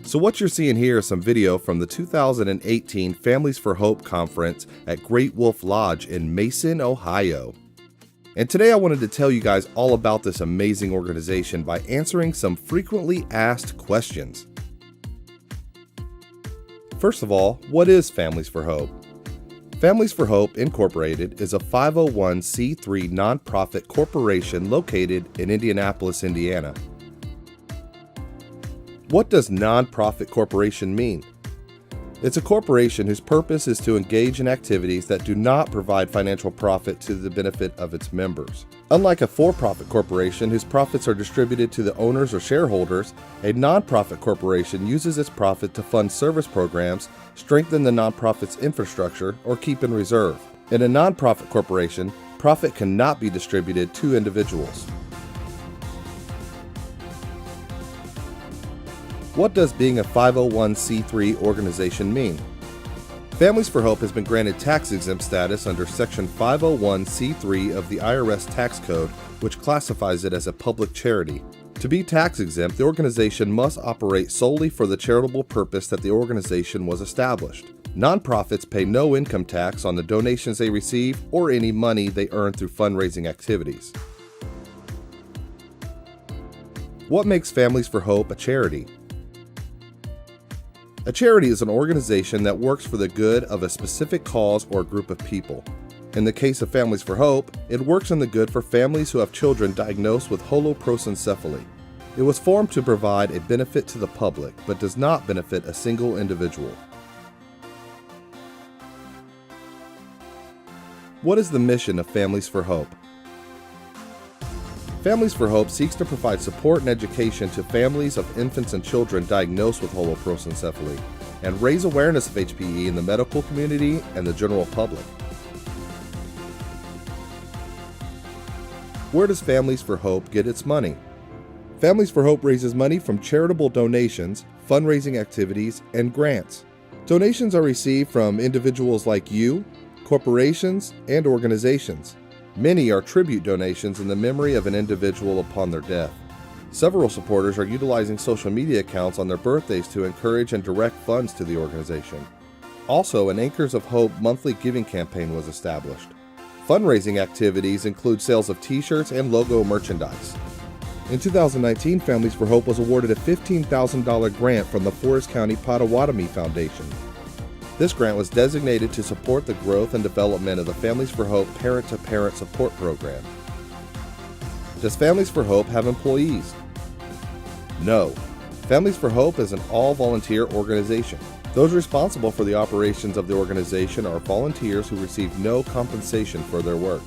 So what you're seeing here is some video from the 2018 Families for Hope Conference at Great Wolf Lodge in Mason, Ohio. And today I wanted to tell you guys all about this amazing organization by answering some frequently asked questions. First of all, what is Families for Hope? Families for Hope Incorporated is a 501c3 nonprofit corporation located in Indianapolis, Indiana. What does nonprofit corporation mean? It's a corporation whose purpose is to engage in activities that do not provide financial profit to the benefit of its members. Unlike a for-profit corporation whose profits are distributed to the owners or shareholders, a nonprofit corporation uses its profit to fund service programs, strengthen the nonprofit's infrastructure, or keep in reserve. In a nonprofit corporation, profit cannot be distributed to individuals. What does being a 501c3 organization mean? Families for Hope has been granted tax-exempt status under Section 501c3 of the IRS Tax Code, which classifies it as a public charity. To be tax-exempt, the organization must operate solely for the charitable purpose that the organization was established. Nonprofits pay no income tax on the donations they receive or any money they earn through fundraising activities. What makes Families for Hope a charity? A charity is an organization that works for the good of a specific cause or group of people. In the case of Families for Hope, it works in the good for families who have children diagnosed with holoprosencephaly. It was formed to provide a benefit to the public, but does not benefit a single individual. What is the mission of Families for Hope? Families for Hope seeks to provide support and education to families of infants and children diagnosed with holoprosencephaly and raise awareness of HPE in the medical community and the general public. Where does Families for Hope get its money? Families for Hope raises money from charitable donations, fundraising activities, and grants. Donations are received from individuals like you, corporations, and organizations. Many are tribute donations in the memory of an individual upon their death. Several supporters are utilizing social media accounts on their birthdays to encourage and direct funds to the organization. Also, an Anchors of Hope monthly giving campaign was established. Fundraising activities include sales of t-shirts and logo merchandise. In 2019, Families for Hope was awarded a $15,000 grant from the Forest County Potawatomi Foundation. This grant was designated to support the growth and development of the Families for Hope Parent-to-Parent Support Program. Does Families for Hope have employees? No. Families for Hope is an all-volunteer organization. Those responsible for the operations of the organization are volunteers who receive no compensation for their work.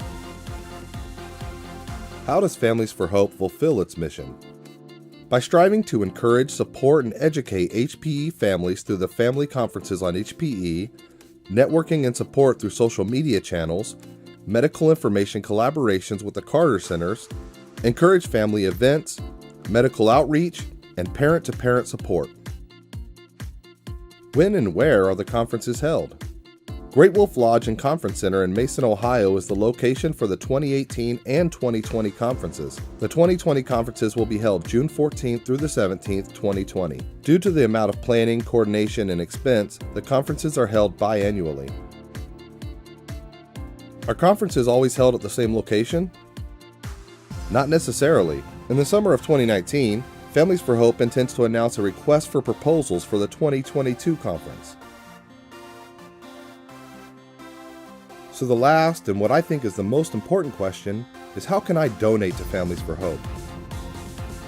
How does Families for Hope fulfill its mission? By striving to encourage, support, and educate HPE families through the family conferences on HPE, networking and support through social media channels, medical information collaborations with the Carter Centers, encourage family events, medical outreach, and parent-to-parent support. When and where are the conferences held? Great Wolf Lodge and Conference Center in Mason, Ohio is the location for the 2018 and 2020 conferences. The 2020 conferences will be held June 14th through the 17th, 2020. Due to the amount of planning, coordination, and expense, the conferences are held biannually. Are conferences always held at the same location? Not necessarily. In the summer of 2019, Families for Hope intends to announce a request for proposals for the 2022 conference. So the last, and what I think is the most important question, is how can I donate to Families for Hope?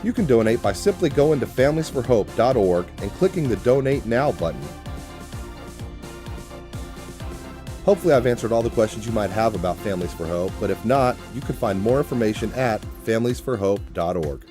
You can donate by simply going to familiesforhope.org and clicking the Donate Now button. Hopefully I've answered all the questions you might have about Families for Hope, but if not, you can find more information at familiesforhope.org.